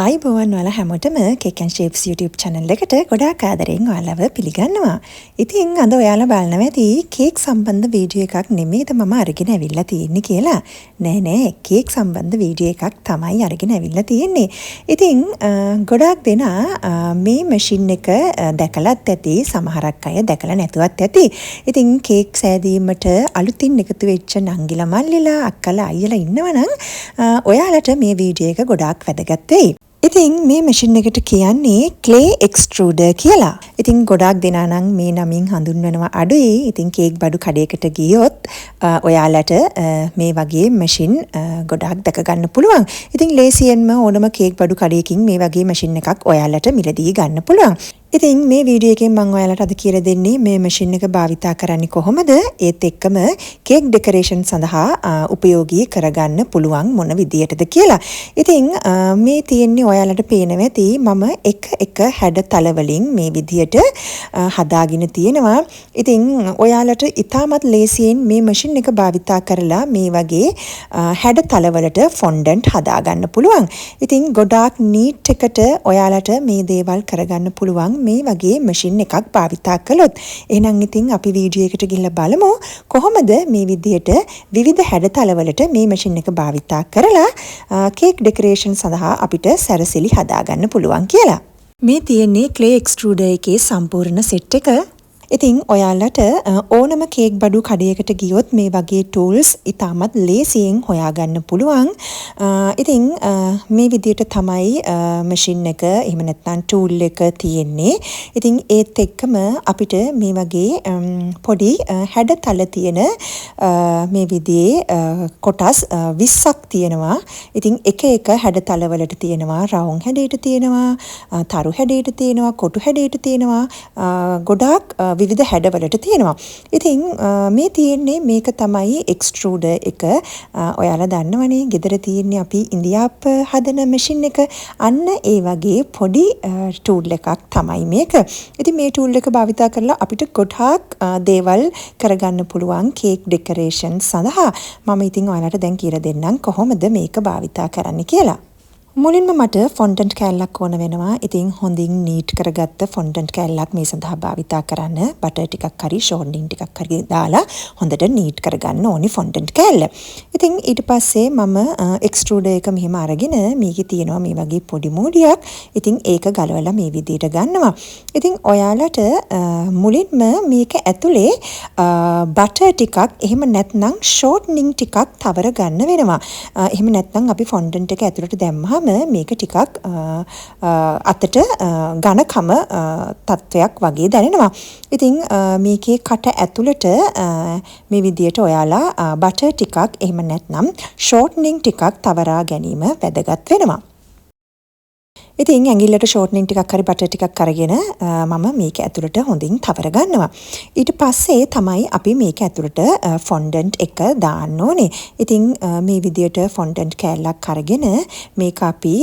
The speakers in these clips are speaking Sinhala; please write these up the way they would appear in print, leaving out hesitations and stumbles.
ආයිබෝවන් ඔයාලා හැමෝටම Cakenshapes YouTube channel එකට ගොඩාක් ආදරෙන් ඔයාලව පිළිගන්නවා. ඉතින් අද ඔයාලා බලනවා ඇති කේක් සම්බන්ධ වීඩියෝ එකක් නෙමෙයිද මම අරගෙන ඇවිල්ලා තියෙන්නේ කියලා. නෑ කේක් සම්බන්ධ වීඩියෝ එකක් තමයි අරගෙන ඇවිල්ලා තියෙන්නේ. ඉතින් ගොඩාක් දෙනා මේ මැෂින් එක දැකලත් ඇති, සමහරක් අය දැකලා නැතුවත් ඇති. ඉතින් කේක් සෑදීමට අලුතින් එකතු වෙච්ච නංගිලා මල්ලිලා අක්කලා අයියලා ඉන්නවනම් ඔයාලට මේ වීඩියෝ එක ගොඩාක් වැදගත් වෙයි. ඉතින් මේ මැෂින් එකට කියන්නේ CLAY EXTRUDER කියලා. ඉතින් ගොඩාක් දෙනා නම් මේ නමින් හඳුන්වනවා අඩුයි. ඉතින් කේක් බඩු කඩේකට ගියොත් ඔයාලට මේ වගේ මැෂින් ගොඩාක් දැක ගන්න පුළුවන්. ඉතින් ලේසියෙන්ම ඕනම කේක් බඩු කඩේකින් මේ වගේ මැෂින් එකක් ඔයාලට මිලදී ගන්න පුළුවන්. ඉතින් මේ වීඩියෝ එකෙන් මම ඔයාලට අද කියලා දෙන්නේ මේ මැෂින් එක භාවිතා කරන්නේ කොහොමද? ඒත් එක්කම කේක් ඩෙකරේෂන් සඳහා උපයෝගී කරගන්න පුළුවන් මොන විදියටද කියලා. ඉතින් මේ තියෙන්නේ ඔයාලට පේනවා ඇති මම එක හැඩතල වලින් මේ විදියට හදාගෙන තියෙනවා. ඉතින් ඔයාලට ඉතාමත් ලේසියෙන් මේ මැෂින් එක භාවිතා කරලා මේ වගේ හැඩතල වලට ෆොන්ඩන්ට් හදා ගන්න පුළුවන්. ඉතින් ගොඩාක් නීට් එකට ඔයාලට මේ දේවල් කරගන්න පුළුවන් මේ වගේ මැෂින් එකක් භාවිතා කළොත්. එහෙනම් ඉතින් අපි වීඩියෝ එකට ගිහිල්ලා බලමු කොහොමද මේ විදියට විවිධ හැඩතල වලට මේ මැෂින් එක භාවිතා කරලා කේක් ඩෙකරේෂන් සඳහා අපිට සැරසිලි හදා ගන්න පුළුවන් කියලා. මේ තියෙන්නේ CLAY EXTRUDER එකේ සම්පූර්ණ සෙට් එක. ඉතින් ඔයාලට ඕනම කේක් බඩු කඩයකට ගියොත් මේ වගේ ටූල්ස් ඉතාමත් ලේසියෙන් හොයාගන්න පුළුවන්. ඉතින් මේ විදියට තමයි මැෂින් එක එහෙම නැත්නම් ටූල් එක තියෙන්නේ. ඉතින් ඒත් එක්කම අපිට මේ වගේ පොඩි හැඩතල තියෙන මේ විදිහේ කොටස් 20ක් තියෙනවා. ඉතින් එක හැඩතල වලට තියෙනවා රවුම් හැඩයට තියෙනවා, තරු හැඩයට තියෙනවා, කොටු හැඩයට තියෙනවා, ගොඩාක් විවිධ හැඩවලට තියෙනවා. ඉතින් මේ තියෙන්නේ මේක තමයි එක්ස්ට්‍රූඩර් එක. ඔයාලා දන්නවනේ ගෙදර තියෙන්නේ අපි ඉන්දියාප් හදන මැෂින් එක. අන්න ඒ වගේ පොඩි ටූල් එකක් තමයි මේක. ඉතින් මේ ටූල් එක භාවිතා කරලා අපිට ගොඩාක් දේවල් කරගන්න පුළුවන් කේක් ඩෙකරේෂන් සඳහා. මම ඉතින් ඔයාලට දැන් කියලා දෙන්නම් කොහොමද මේක භාවිතා කරන්න කියලා. මුලින්ම මට ෆොන්ඩන්ට් කෑල්ලක් ඕන වෙනවා. ඉතින් හොඳින් නීට් කරගත්ත ෆොන්ඩන්ට් කෑල්ලක් මේ සඳහා භාවිතා කරන්න. බටර් ටිකක් හරි ෂෝන්ඩින් ටිකක් හරි දාලා හොඳට නීට් කරගන්න ඕනි ෆොන්ඩන්ට් කෑල්ල. ඉතින් ඊට පස්සේ මම එක්ස්ට්‍රූඩර් එක මෙහෙම අරගෙන මේකේ තියෙනවා මේ වගේ පොඩි මූඩියක්. ඉතින් ඒක ගලවලා මේ විදිහට ගන්නවා. ඉතින් ඔයාලට මුලින්ම මේක ඇතුලේ බටර් ටිකක් එහෙම නැත්නම් ෂෝට්නින් ටිකක් තවර ගන්න වෙනවා. එහෙම නැත්නම් අපි ෆොන්ඩන්ට් එක ඇතුලට දැම්මහම මේක ටිකක් අතට ඝනකම තත්වයක් වගේ දැනෙනවා. ඉතින් මේකේ කට ඇතුළට මේ විදියට ඔයාලා බටර් ටිකක් එහෙම නැත්නම් ෂෝට්නින් ටිකක් තවරා ගැනීම වැදගත් වෙනවා. ඉතින් ඇඟිල්ලට ෂෝට්නින් ටිකක් හරි බටර් ටිකක් අරගෙන මම මේක ඇතුළට හොඳින් තවර ගන්නවා. ඊට පස්සේ තමයි අපි මේක ඇතුළට ෆොන්ඩන්ට් එක දාන්න ඕනේ. ඉතින් මේ විදියට ෆොන්ඩන්ට් කෑල්ලක් අරගෙන මේක අපි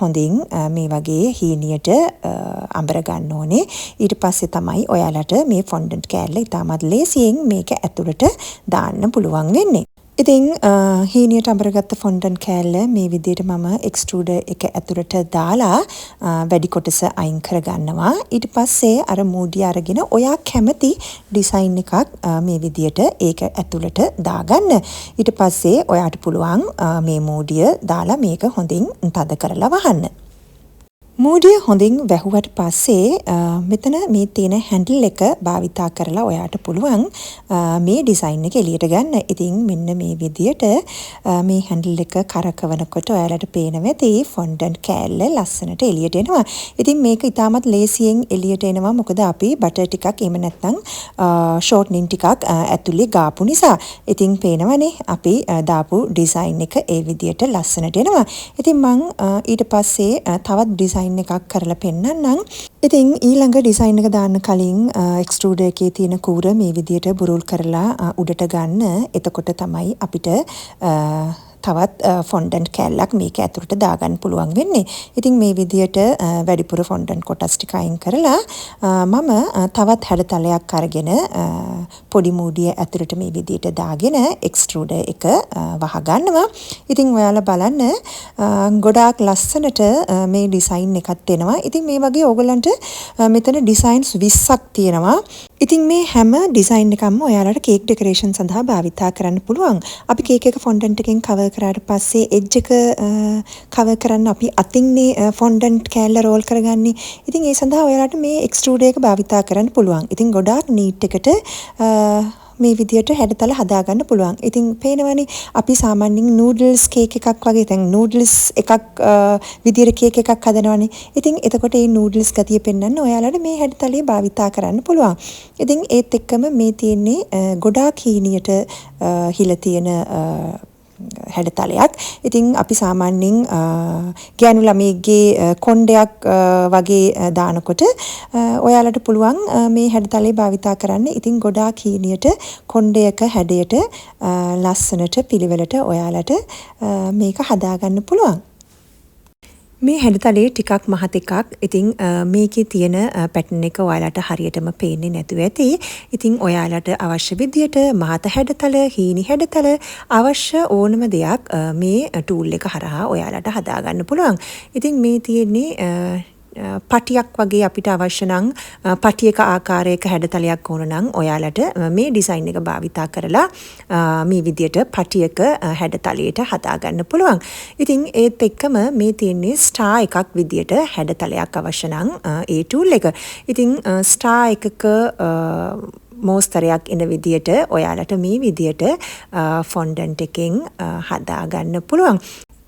හොඳින් මේ වගේ හීනියට අඹර ගන්න ඕනේ. ඊට පස්සේ තමයි ඔයාලට මේ ෆොන්ඩන්ට් කෑල්ල ඉතාමත් ලේසියෙන් මේක ඇතුළට දාන්න පුළුවන් වෙන්නේ. ඉතින් හීනියට අඹරගත්ත ෆොන්ඩන්ට් කෑල්ල මේ විදිහට මම එක්ස්ට්‍රූඩර් එක ඇතුළට දාලා වැඩි කොටස අයින් කරගන්නවා. ඊට පස්සේ අර මූඩිය අරගෙන ඔයා කැමති ඩිසයින් එකක් මේ විදිහට ඒක ඇතුළට දාගන්න. ඊට පස්සේ ඔයාට පුළුවන් මේ මූඩිය දාලා මේක හොඳින් තද කරලා වහන්න. මූඩිය හොඳින් වැහුවට පස්සේ මෙතන මේ තියෙන හැන්ඩල් එක භාවිතා කරලා ඔයාට පුළුවන් මේ ඩිසයින් එක එළියට ගන්න. ඉතින් මෙන්න මේ විදියට මේ හැන්ඩල් එක කරකවනකොට ඔයාලට පේනවා ඇති ෆොන්ඩන්ට් කෑල්ල ලස්සනට එළියට එනවා. ඉතින් මේක ඉතාමත් ලේසියෙන් එළියට එනවා. මොකද අපි බටර් ටිකක් එහෙම නැත්නම් ෂෝට්නින් ටිකක් ඇතුලේ ගාපු නිසා. ඉතින් පේනවනේ අපි දාපු ඩිසයින් එක ඒ විදියට ලස්සනට එනවා. ඉතින් මං ඊට පස්සේ තවත් ඩිසයින් එකක් කරලා පෙන්නන්නම්. ඉතින් ඊළඟ ඩිසයින් එක දාන්න කලින් එක්ස්ට්‍රූඩර් එකේ තියෙන කූර මේ විදියට බුරුල් කරලා උඩට ගන්න. එතකොට තමයි අපිට තවත් ෆොන්ඩන්ට් කෑල්ලක් මේක ඇතුළට දාගන්න පුළුවන් වෙන්නේ. ඉතින් මේ විදියට වැඩිපුර ෆොන්ඩන්ට් කොටස් ටික අයින් කරලා මම තවත් හැඩතලයක් අරගෙන පොඩි මූඩිය ඇතුළට මේ විදියට දාගෙන එක්ස්ට්‍රූඩර් එක වහගන්නවා. ඉතින් ඔයාලා බලන්න ගොඩාක් ලස්සනට මේ ඩිසයින් එකක් එනවා. ඉතින් මේ වගේ ඕගලන්ට මෙතන ඩිසයින්ස් 20ක් තියෙනවා. ඉතින් මේ හැම ඩිසයින් එකක්ම ඔයාලට කේක් ඩෙකොරේෂන් සඳහා භාවිතා කරන්න පුළුවන්. අපි කේක් එක ෆොන්ඩන්ට් එකෙන් කවර් කරාට පස්සේ එජ් එක කවර් කරන්න අපි අතින්නේ ෆොන්ඩන්ට් කෑල්ල රෝල් කරගන්නේ. ඉතින් ඒ සඳහා ඔයාලට මේ එක්ස්ට්‍රූඩර් එක භාවිතා කරන්න පුළුවන්. ඉතින් ගොඩාක් නීට් එකට මේ විදියට හැඩතල හදාගන්න පුළුවන්. ඉතින් පේනවනේ අපි සාමාන්‍යයෙන් නූඩල්ස් කේක් එකක් වගේ දැන් නූඩල්ස් එකක් විදියට කේක් එකක් හදනවනේ. ඉතින් එතකොට මේ නූඩල්ස් ගතිය පෙන්වන්න ඔයාලට මේ හැඩතලේ භාවිතා කරන්න පුළුවන්. ඉතින් ඒත් එක්කම මේ තියෙන්නේ ගොඩාක් හීනියට හිල තියෙන හැඩතලයක්. ඉතින් අපි සාමාන්‍යයෙන් ගෑනු ළමයිගේ කොණ්ඩයක් වගේ දානකොට ඔයාලට පුළුවන් මේ හැඩතලේ භාවිතා කරන්න. ඉතින් ගොඩාක් හීනියට කොණ්ඩයක හැඩයට ලස්සනට පිළිවෙලට ඔයාලට මේක හදාගන්න පුළුවන්. මේ හැඩතලේ ටිකක් මහත් එකක්. ඉතින් මේකේ තියෙන පැටර්න් එක ඔයාලට හරියටම පේන්නේ නැතුව ඇති. ඉතින් ඔයාලට අවශ්‍ය විදියට මහත හැඩතල, හීනි හැඩතල අවශ්‍ය ඕනම දෙයක් මේ ටූල් එක හරහා ඔයාලට හදාගන්න පුළුවන්. ඉතින් මේ තියෙන්නේ පටියක් වගේ අපිට අවශ්‍ය නම් පටියක ආකාරයක හැඩතලයක් ඕන නම් ඔයාලට මේ ඩිසයින් එක භාවිතා කරලා මේ විදියට පටියක හැඩතලයට හදාගන්න පුළුවන්. ඉතින් ඒත් එක්කම මේ තියෙන්නේ ස්ටාර් එකක් විදියට හැඩතලයක් අවශ්‍ය නම් ඒ ටූල් එක. ඉතින් ස්ටාර් එකක මෝස්තරයක් එන විදියට ඔයාලට මේ විදියට ෆොන්ඩන්ට් එකෙන් හදාගන්න පුළුවන්.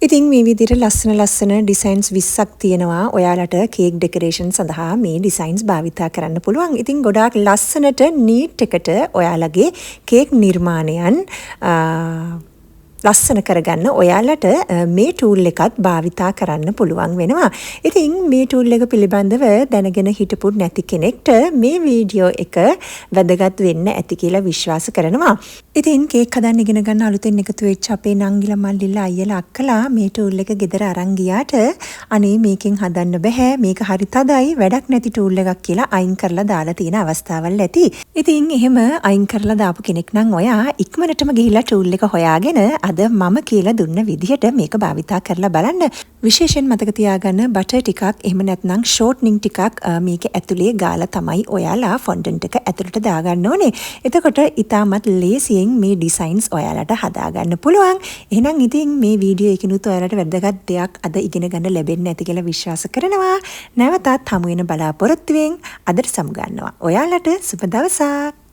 ඉතින් මේ විදිහට ලස්සන ඩිසයින්ස් 20ක් තියෙනවා. ඔයාලට කේක් ඩෙකොරේෂන් සඳහා මේ ඩිසයින්ස් භාවිතා කරන්න පුළුවන්. ඉතින් ගොඩාක් ලස්සනට නීට් එකට ඔයාලගේ කේක් නිර්මාණයන් ලස්සන කරගන්න ඔයාලට මේ ටූල් එකත් භාවිතා කරන්න පුළුවන් වෙනවා. ඉතින් මේ ටූල් එක පිළිබඳව දැනගෙන හිටපු නැති කෙනෙක්ට මේ වීඩියෝ එක වැදගත් වෙන්න ඇති කියලා විශ්වාස කරනවා. ඉතින් කේක් හදන්න ඉගෙන ගන්න අලුතෙන් එකතු වෙච්ච අපේ නංගිලා මල්ලිලා අයියලා අක්කලා මේ ටූල් එක ගෙදර අරන් ගියාට අනේ මේකෙන් හදන්න බෑ, මේක හරි තදයි, වැඩක් නැති ටූල් එකක් කියලා අයින් කරලා දාලා තියෙන අවස්ථාවල් ඇති. ඉතින් එහෙම අයින් කරලා දාපු කෙනෙක් නම් ඔයා ඉක්මනටම ගිහිල්ලා ටූල් එක හොයාගෙන අද මම කියලා දුන්න විදිහට මේක භාවිතා කරලා බලන්න. විශේෂයෙන් මතක තියාගන්න බටර් ටිකක් එහෙම නැත්නම් ෂෝට්නින් ටිකක් මේක ඇතුලේ ගාලා තමයි ඔයාලා ෆොන්ඩන්ට් එක ඇතුලට දාගන්න ඕනේ. එතකොට ඊටමත් ලේසියෙන් මේ ඩිසයින්ස් ඔයාලට හදාගන්න පුළුවන්. එහෙනම් ඉතින් මේ වීඩියෝ එකකිනුත් ඔයාලට වැදගත් දෙයක් අද ඉගෙන ගන්න ලැබෙන්න ඇති කියලා විශ්වාස කරනවා. නැවතත් හමු වෙන බලාපොරොත්තුවෙන් අදට සමු ගන්නවා. ඔයාලට සුබ දවසක්.